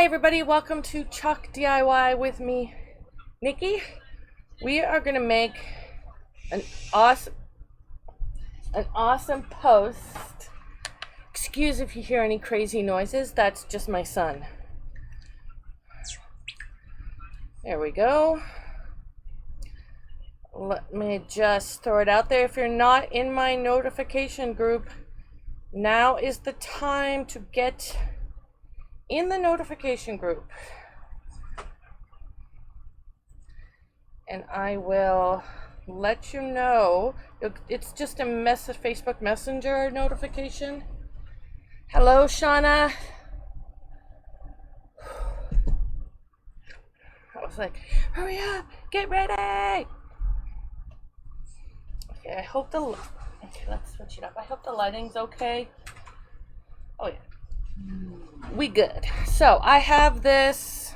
Hi everybody, welcome to Chalk DIY with me, Nikki. We are gonna make an awesome post. Excuse if you hear any crazy noises, that's just my son. There we go. Let me just throw it out there. If you're not in my notification group, now is the time to get in the notification group. And I will let you know. It's just a Facebook Messenger notification. Hello, Shauna. I was like, hurry up, get ready. Okay, okay, let's switch it up. I hope the lighting's okay. Oh yeah. We good. So I have this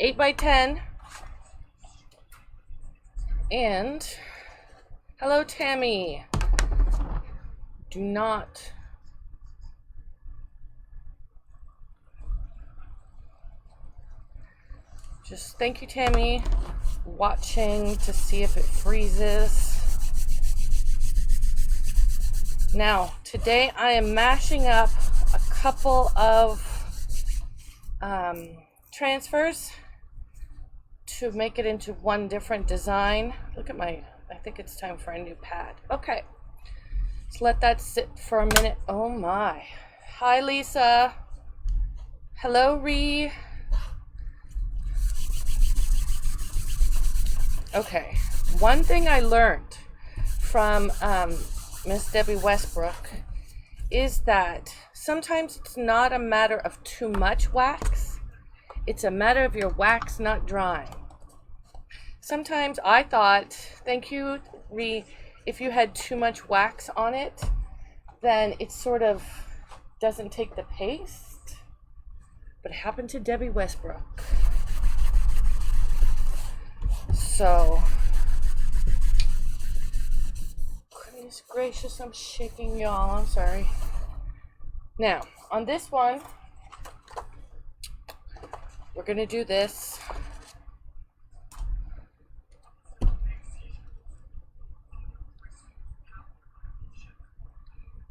8x10 and hello Tammy. Do not just thank you Tammy watching to see if it freezes. Now, today I am mashing up a couple of transfers to make it into one different design. Look at I think it's time for a new pad. Okay, let's let that sit for a minute. Oh my. Hi, Lisa. Hello, Ree. Okay, one thing I learned from Miss Debbie Westbrook is that sometimes it's not a matter of too much wax, it's a matter of your wax not drying. Sometimes I thought, thank you, Ree, if you had too much wax on it, then it sort of doesn't take the paste. But it happened to Debbie Westbrook. So goodness gracious, I'm shaking y'all, I'm sorry. Now, on this one, we're gonna do this. I'm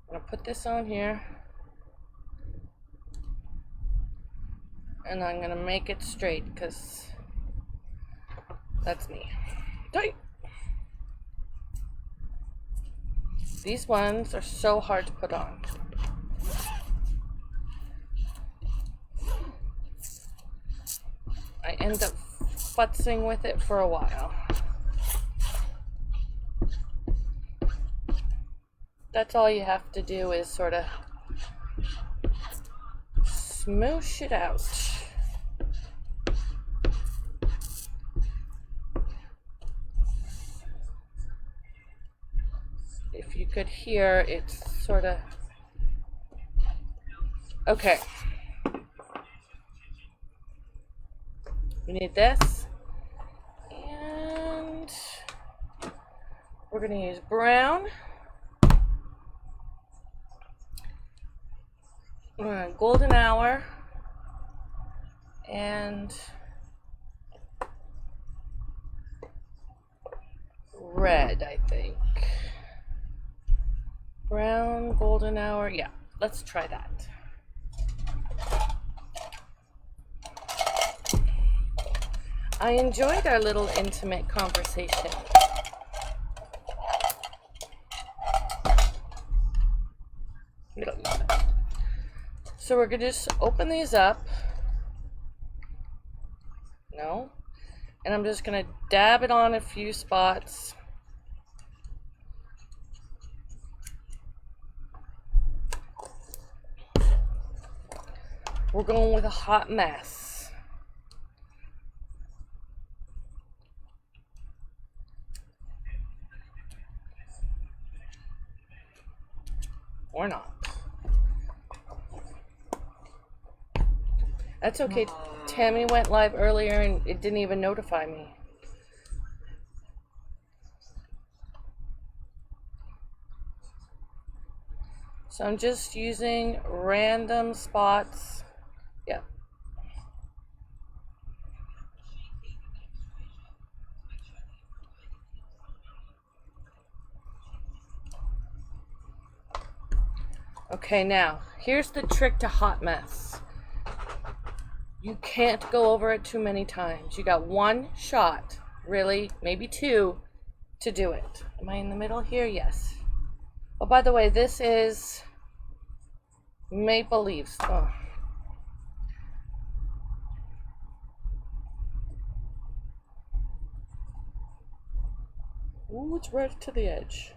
gonna put this on here. And I'm gonna make it straight, because that's me. These ones are so hard to put on. I end up futzing with it for a while. That's all you have to do is sort of smoosh it out. If you could hear, it's sort of okay. We need this, and we're going to use brown, golden hour, and red, I think. Brown, golden hour, yeah, let's try that. I enjoyed our little intimate conversation. So we're gonna just open these up. No. And I'm just gonna dab it on a few spots. We're going with a hot mess. Or not. That's okay. Tammy went live earlier and it didn't even notify me. So I'm just using random spots. Yep. Okay, now, here's the trick to hot mess. You can't go over it too many times. You got one shot, really, maybe two, to do it. Am I in the middle here? Yes. Oh, by the way, this is maple leaves. Oh. Ooh, it's right to the edge.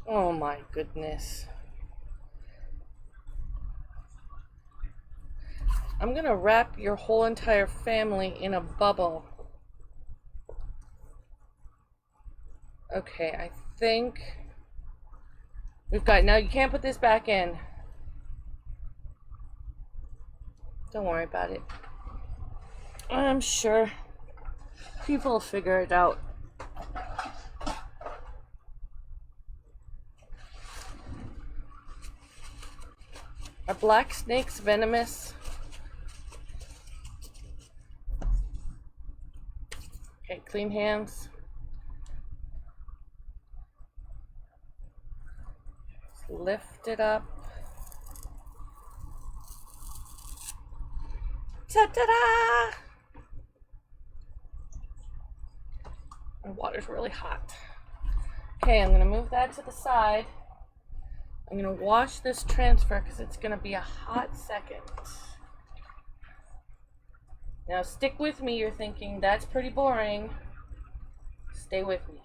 Oh my goodness. I'm gonna wrap your whole entire family in a bubble. Okay, I think we've got, now you can't put this back in. Don't worry about it. I'm sure people will figure it out. Are black snakes venomous? Okay, clean hands. Lift it up. Ta-da-da! My water's really hot. Okay, I'm gonna move that to the side. I'm gonna wash this transfer because it's gonna be a hot second. Now stick with me. You're thinking that's pretty boring. Stay with me.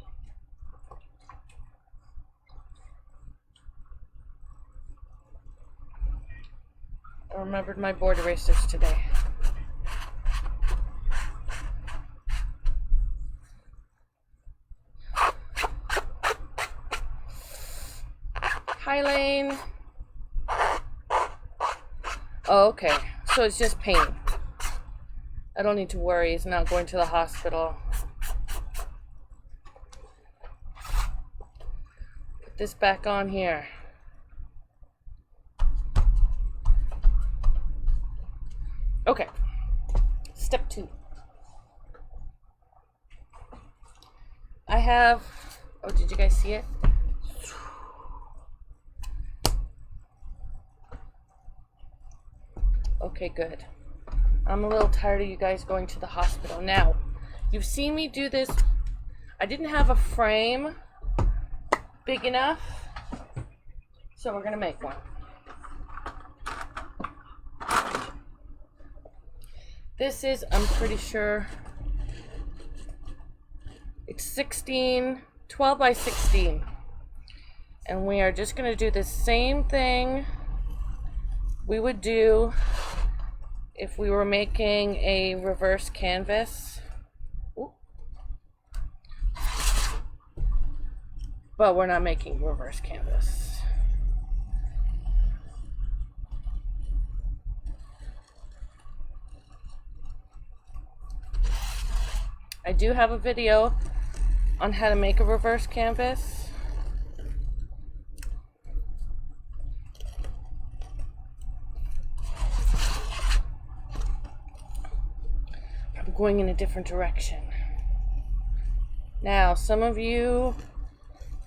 I remembered my board erasers today. Hi, Lane. Oh, okay. So it's just pain. I don't need to worry. He's not going to the hospital. Put this back on here. Okay. Step 2. I have, oh, did you guys see it? Okay, good. I'm a little tired of you guys going to the hospital. Now, you've seen me do this. I didn't have a frame big enough, so we're gonna make one. This is, I'm pretty sure, it's 12 by 16. And we are just gonna do the same thing we would do if we were making a reverse canvas. Ooh. But we're not making reverse canvas. I do have a video on how to make a reverse canvas. I'm going in a different direction. Now, some of you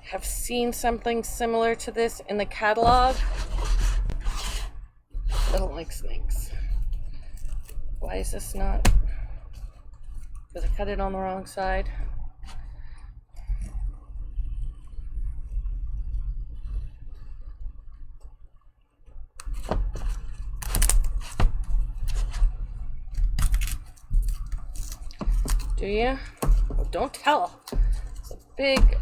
have seen something similar to this in the catalog. I don't like snakes. Why is this not? Because I cut it on the wrong side. Do you? Oh, don't tell. It's a big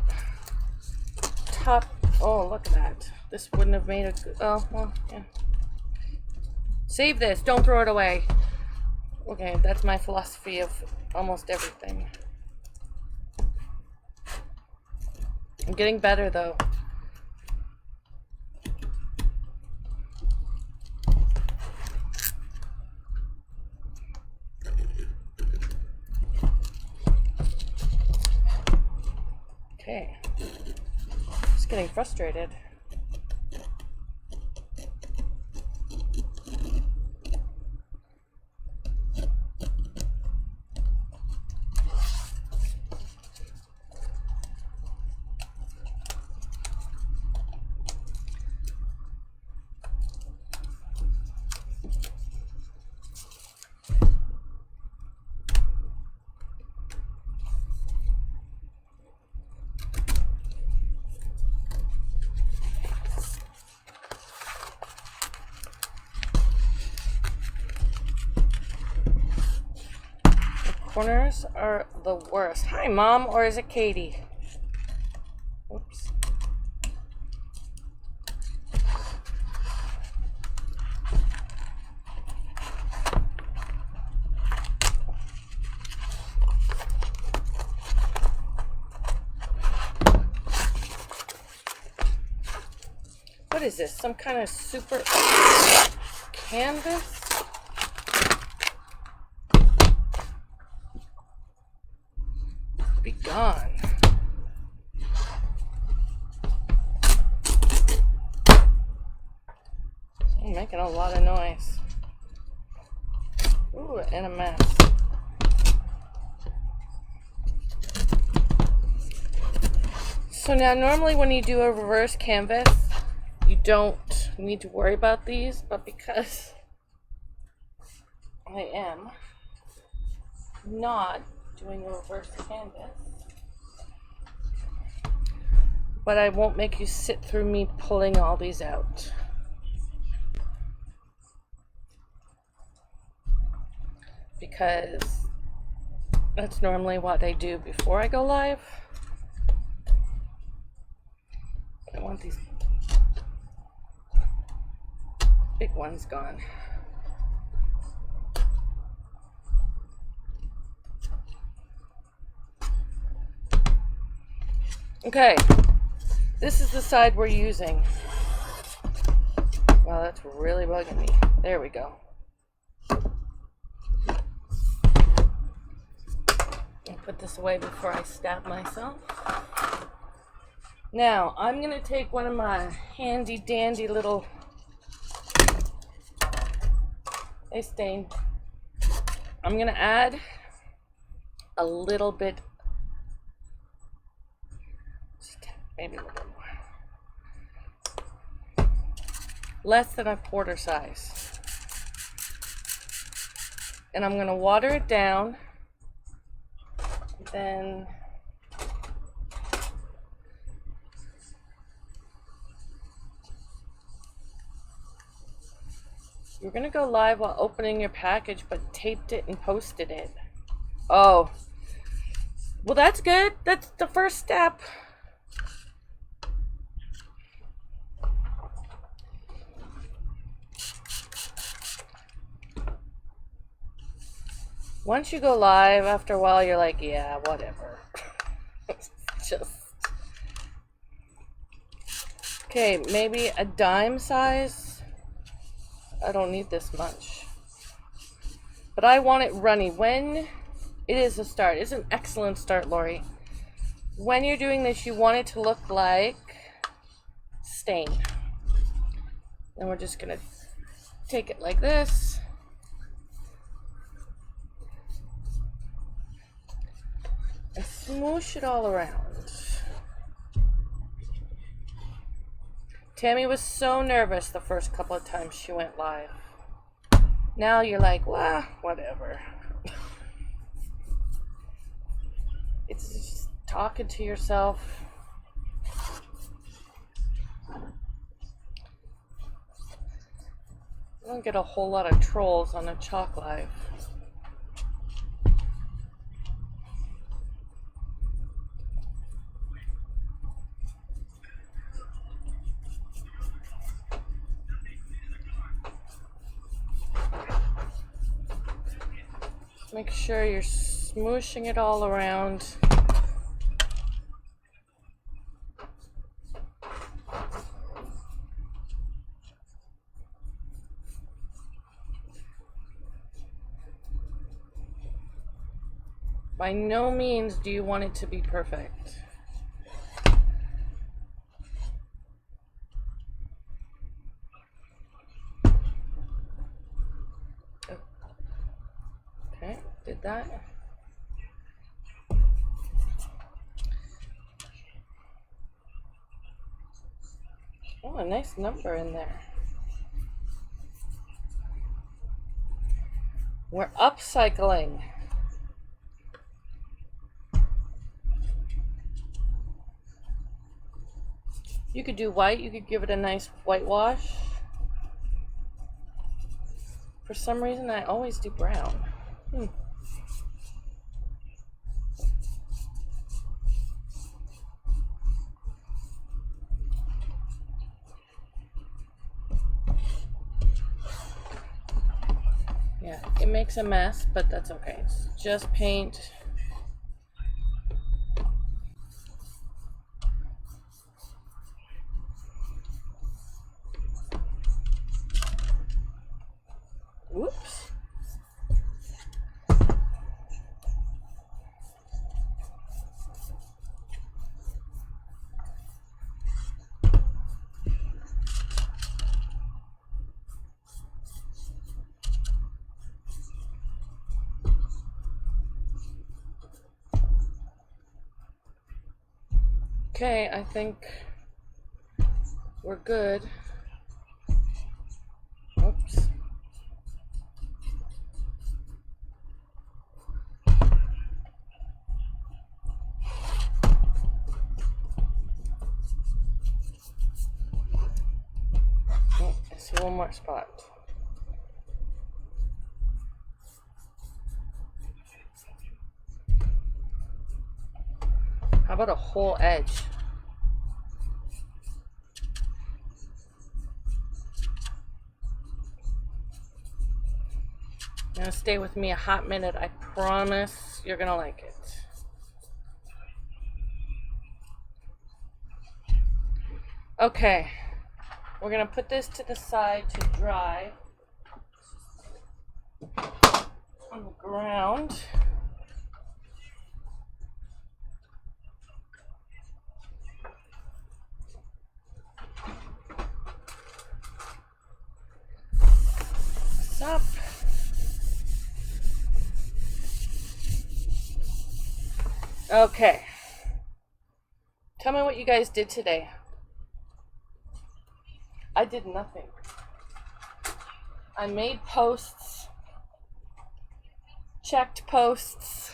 top. Oh, look at that. This wouldn't have made it. Oh, well, yeah. Save this. Don't throw it away. Okay, that's my philosophy of almost everything. I'm getting better though. Just getting frustrated. Corners are the worst. Hi, Mom, or is it Katie? Oops. What is this? Some kind of super canvas? Be gone. I'm making a lot of noise. Ooh, and a mess. So now normally when you do a reverse canvas, you don't need to worry about these, but because I am not doing a reverse canvas, but I won't make you sit through me pulling all these out. Because that's normally what I do before I go live. I want these big ones gone. Okay, this is the side we're using. Wow, that's really bugging me. There we go. I'll put this away before I stab myself. Now, I'm going to take one of my handy dandy little stain. I'm going to add a little bit, maybe a little bit more. Less than a quarter size. And I'm going to water it down. Then you're going to go live while opening your package, but taped it and posted it. Oh. Well, that's good. That's the first step. Once you go live, after a while, you're like, yeah, whatever. Just. Okay, maybe a dime size. I don't need this much. But I want it runny. When it is a start, it's an excellent start, Lori. When you're doing this, you want it to look like stain. Then we're just going to take it like this. And smoosh it all around. Tammy was so nervous the first couple of times she went live. Now you're like, well, whatever. It's just talking to yourself. I don't get a whole lot of trolls on a chalk live. Make sure you're smooshing it all around. By no means do you want it to be perfect. did that. Oh, a nice number in there. We're upcycling. You could do white, you could give it a nice whitewash. For some reason, I always do brown. Yeah, it makes a mess, but that's okay. It's just paint. Whoops. Okay, I think we're good. Oops. Oh, I see one more spot. How about a whole edge? Now stay with me a hot minute. I promise you're gonna like it. Okay, we're gonna put this to the side to dry on the ground. Up. Okay. Tell me what you guys did today. I did nothing. I made posts, checked posts.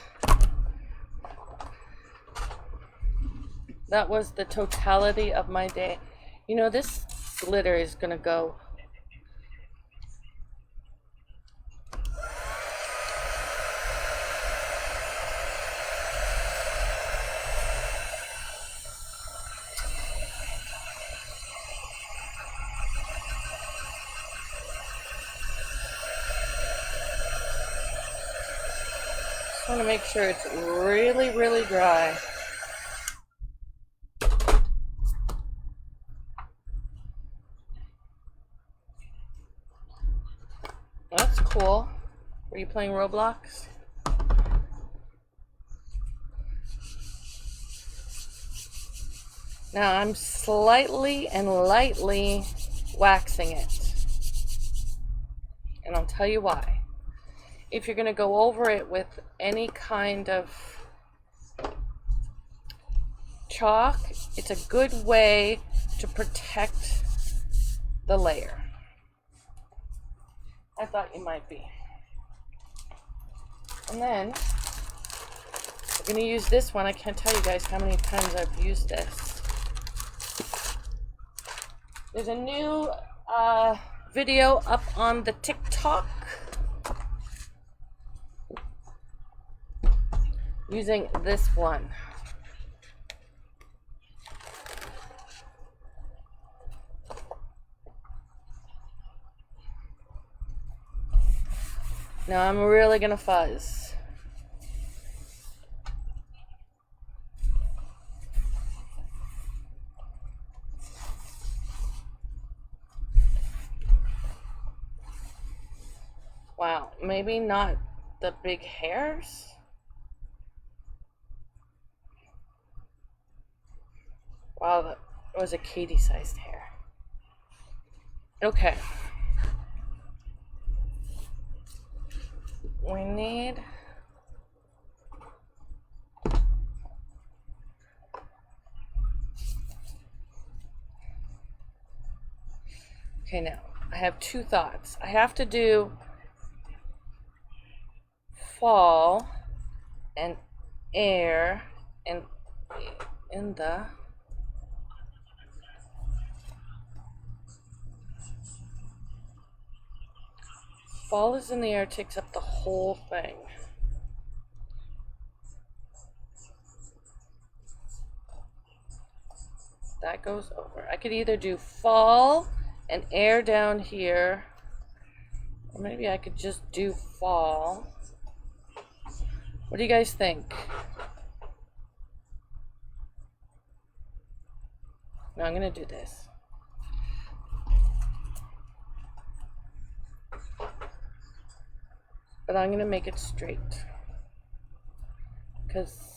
That was the totality of my day. You know, this glitter is gonna go. I want to make sure it's really, really dry. That's cool. Were you playing Roblox? Now I'm slightly and lightly waxing it. And I'll tell you why. If you're going to go over it with any kind of chalk, it's a good way to protect the layer. I thought you might be. And then we're going to use this one. I can't tell you guys how many times I've used this. There's a new video up on the TikTok using this one. Now I'm really gonna fuzz. Wow, maybe not the big hairs. Wow, that was a Katie-sized hair. Okay. We need Okay, now I have two thoughts. I have to do fall and air and in the fall is in the air, takes up the whole thing. That goes over. I could either do fall and air down here, or maybe I could just do fall. What do you guys think? No, I'm gonna do this. But I'm gonna make it straight, because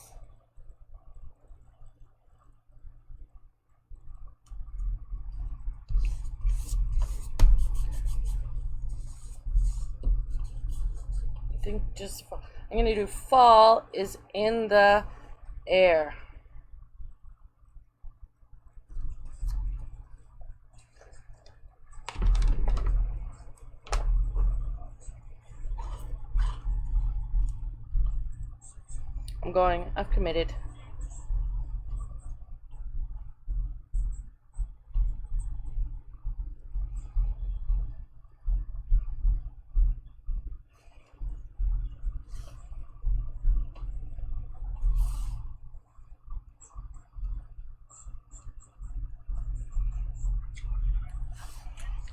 I think just I'm gonna do fall is in the air. I'm going, I've committed.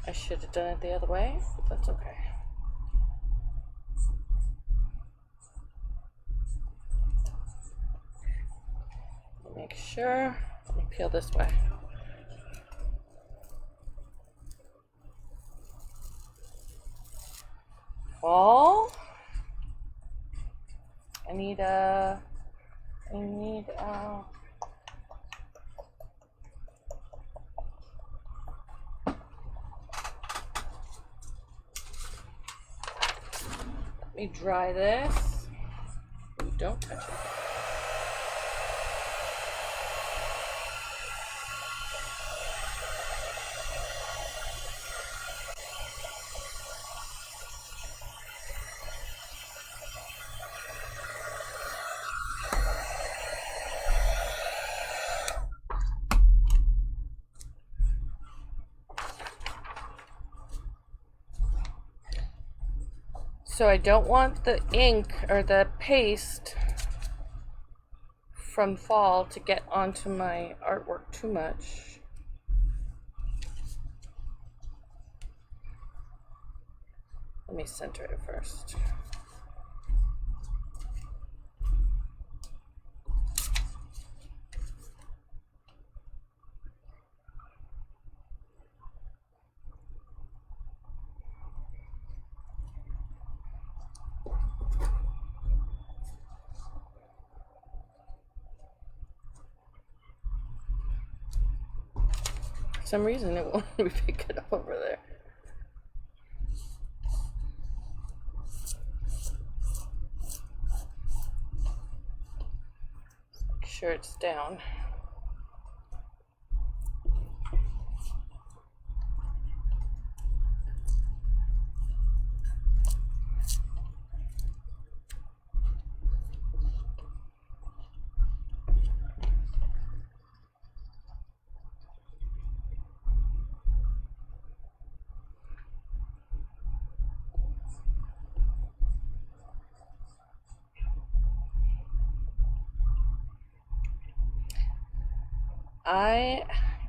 I should have done it the other way, but that's okay. Make sure, let me peel this way. Fall. I need let me dry this. Don't touch it. So I don't want the ink or the paste from fall to get onto my artwork too much. Let me center it first. For some reason it won't let me pick it up over there. Make sure it's down.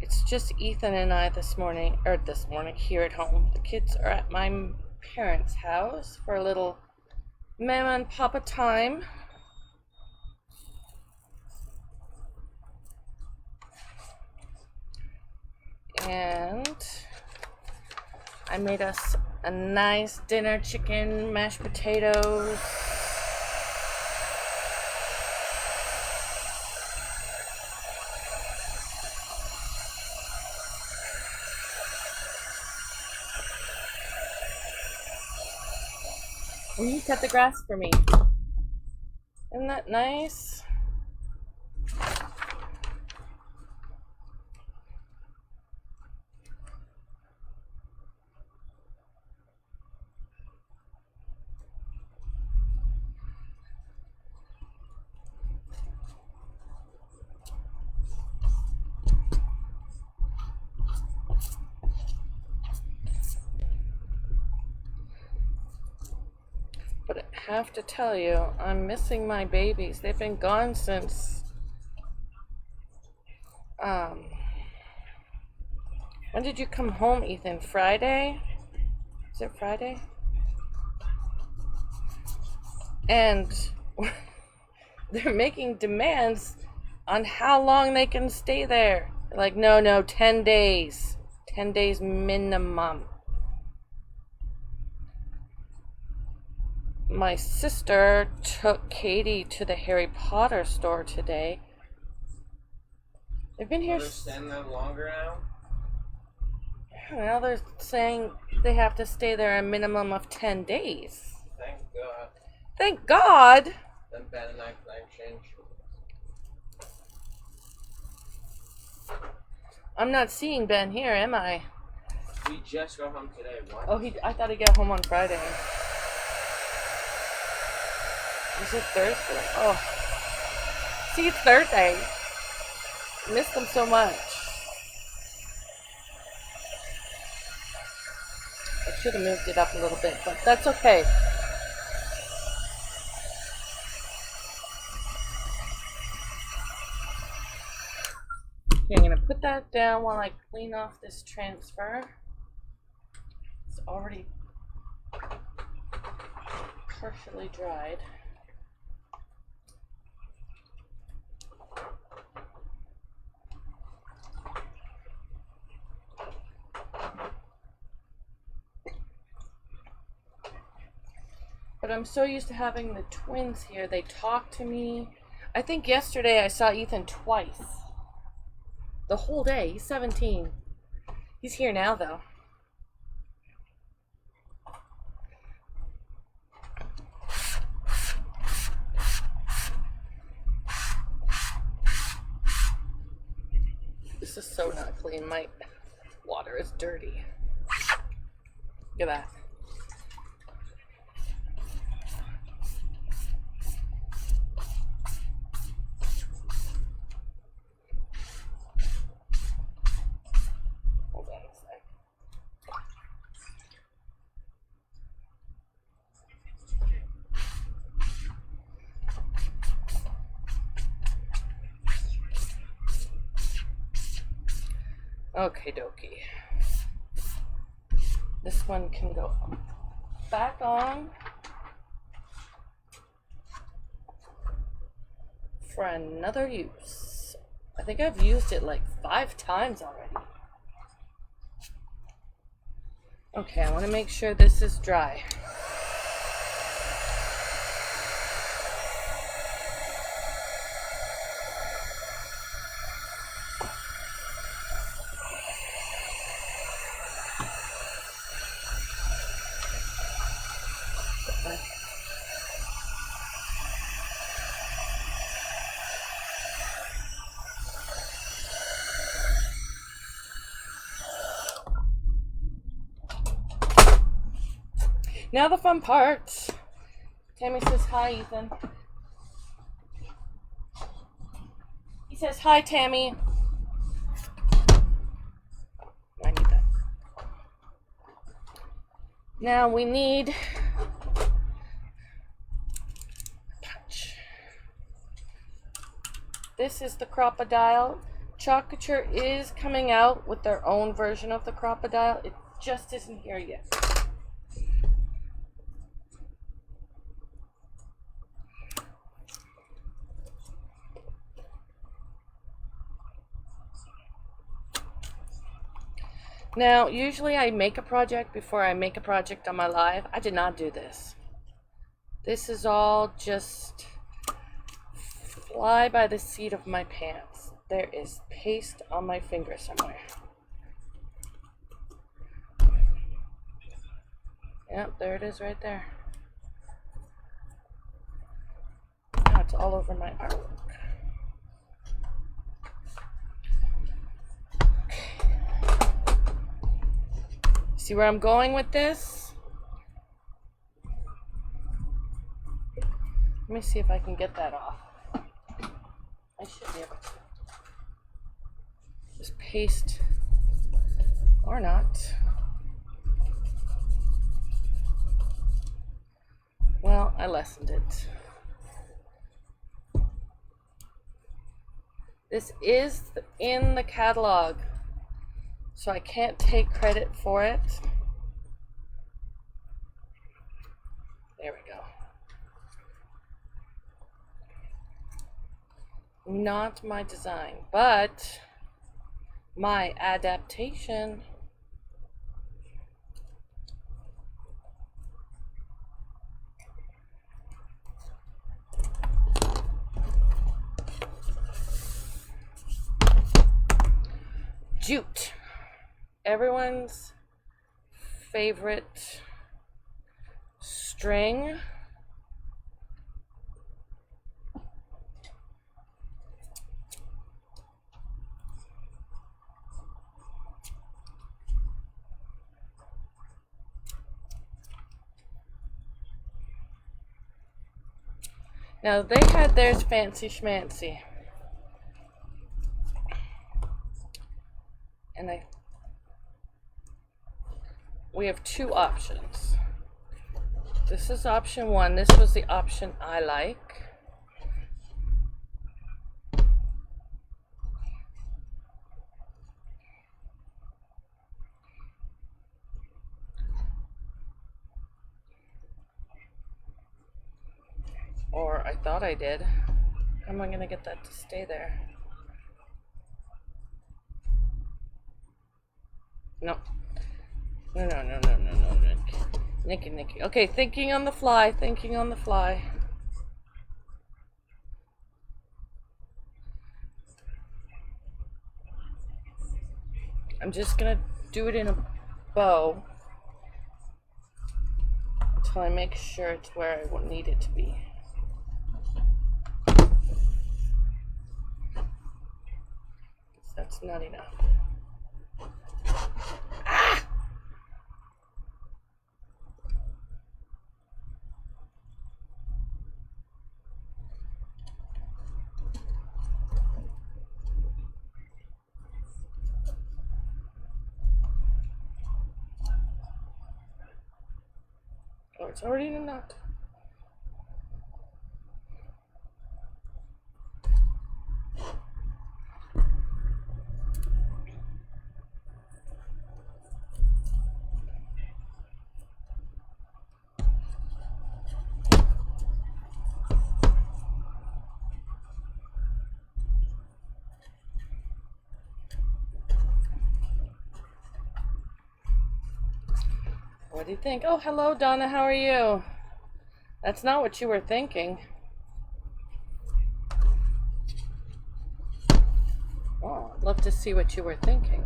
It's just Ethan and I this morning here at home. The kids are at my parents' house for a little mama and papa time. And I made us a nice dinner, chicken, mashed potatoes. Will you cut the grass for me? Isn't that nice? have to tell you, I'm missing my babies. They've been gone since when did you come home, Ethan? Friday? Is it Friday? And they're making demands on how long they can stay there. Like, no, 10 days. 10 days minimum. My sister took Katie to the Harry Potter store today. They've been here. They're staying there longer now? Well, they're saying they have to stay there a minimum of 10 days. Thank God. Thank God! Then Ben and I can change. I'm not seeing Ben here, am I? We just got home today. What? Oh, I thought he'd get home on Friday. Is it Thursday? Oh. See, it's Thursday. Missed them so much. I should have moved it up a little bit, but that's okay. Okay, I'm going to put that down while I clean off this transfer. It's already partially dried. But I'm so used to having the twins here. They talk to me. I think yesterday I saw Ethan twice. The whole day. He's 17. He's here now, though. This is so not clean. My water is dirty. Look at that. Okay, dokie. This one can go back on for another use. I think I've used it like 5 times already. Okay, I want to make sure this is dry. Now the fun part. Tammy says hi, Ethan. He says hi, Tammy. I need that. Now we need punch. This is the crocodile. Couture is coming out with their own version of the crocodile. It just isn't here yet. Now, usually I make a project before I make a project on my live. I did not do this. This is all just fly by the seat of my pants. There is paste on my finger somewhere. Yep, there it is right there. Now it's all over my artwork. See where I'm going with this? Let me see if I can get that off. I should be able to. Just paste, or not. Well, I lessened it. This is in the catalog, so I can't take credit for it. There we go. Not my design, but my adaptation. Jute, everyone's favorite string. Now they had theirs fancy schmancy. And we have two options. This is option one. This was the option I like. Or I thought I did. How am I going to get that to stay there? No. No, no, no, no, no, no, Nikki. Nikki. Okay, thinking on the fly, thinking on the fly. I'm just going to do it in a bow until I make sure it's where I need it to be. That's not enough. Ah! Oh, it's already in a knot. What do you think? Oh, hello, Donna. How are you? That's not what you were thinking. Oh, I'd love to see what you were thinking.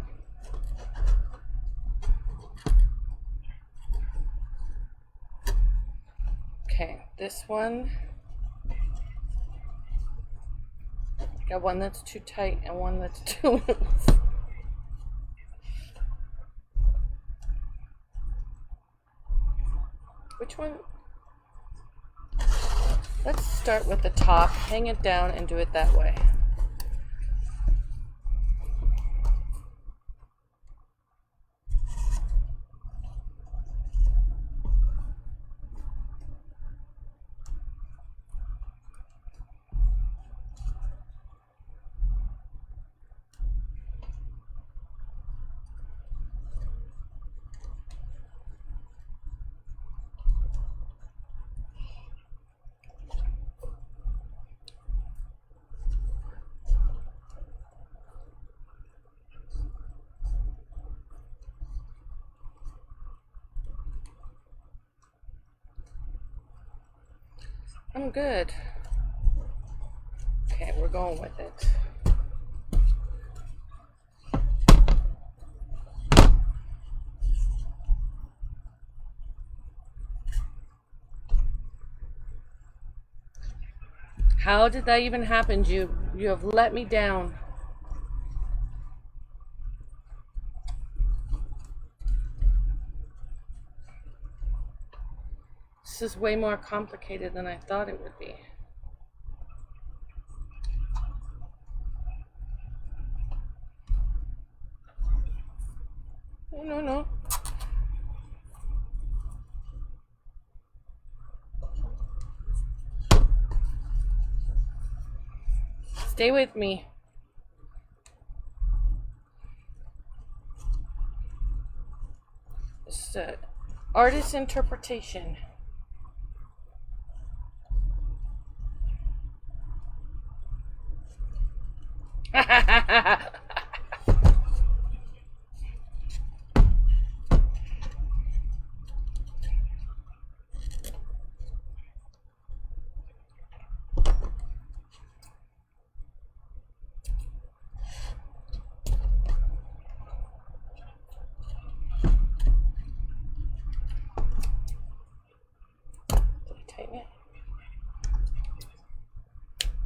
Okay, this one. Got one that's too tight and one that's too loose. Which one? Let's start with the top, hang it down, and do it that way. I'm good. Okay, we're going with it. How did that even happen? You have let me down. This is way more complicated than I thought it would be. No. Stay with me. It's artist interpretation.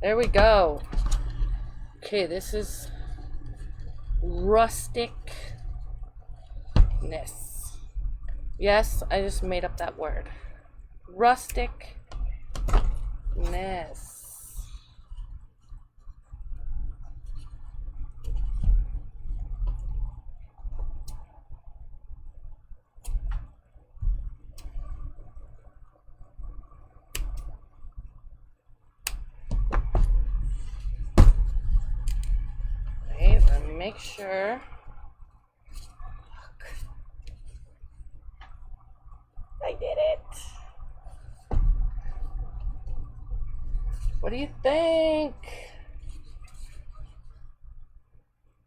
There we go. Okay, this is rusticness. Yes, I just made up that word. Rusticness. Okay, let me make sure. Look. I did it. What do you think?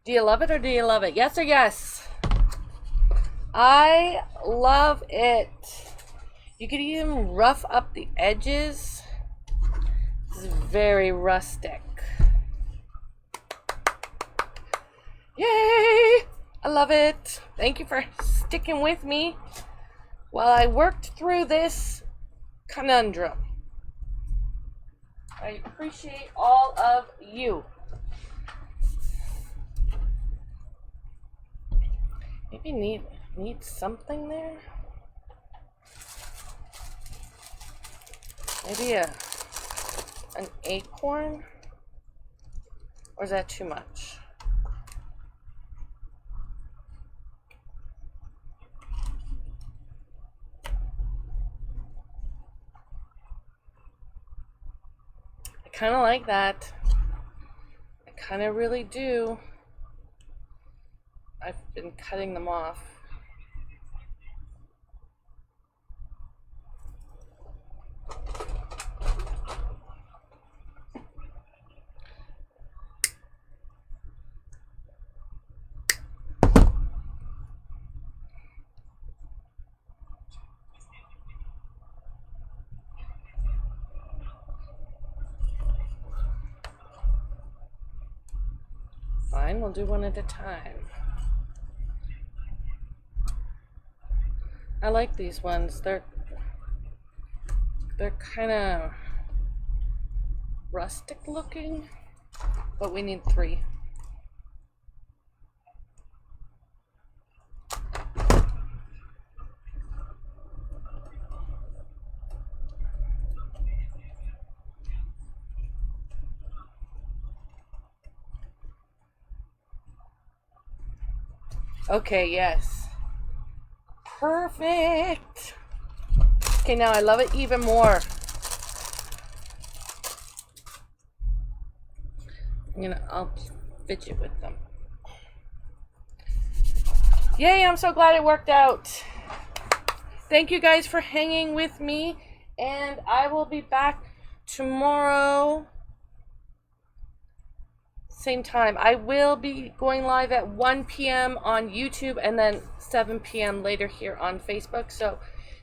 Do you love it or do you love it? Yes or yes? I love it. You could even rough up the edges. This is very rustic. Yay! I love it. Thank you for sticking with me while I worked through this conundrum. I appreciate all of you. Maybe need something there. Maybe an acorn, or is that too much? I kind of like that. I kind of really do. I've been cutting them off. Fine, we'll do one at a time. I like these ones. They're kind of rustic looking, but we need 3. Okay, yes. Perfect. Okay, now I love it even more. I'll fidget with them. Yay, I'm so glad it worked out. Thank you guys for hanging with me, and I will be back tomorrow. Same time. I will be going live at 1 p.m. on YouTube and then 7 p.m. later here on Facebook. So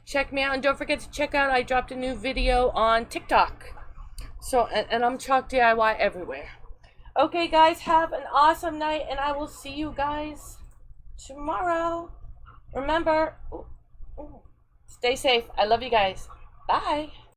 check me out, and don't forget to check out, I dropped a new video on TikTok. So, and I'm Chalk DIY everywhere. Okay, guys, have an awesome night, and I will see you guys tomorrow. Remember, stay safe. I love you guys. Bye.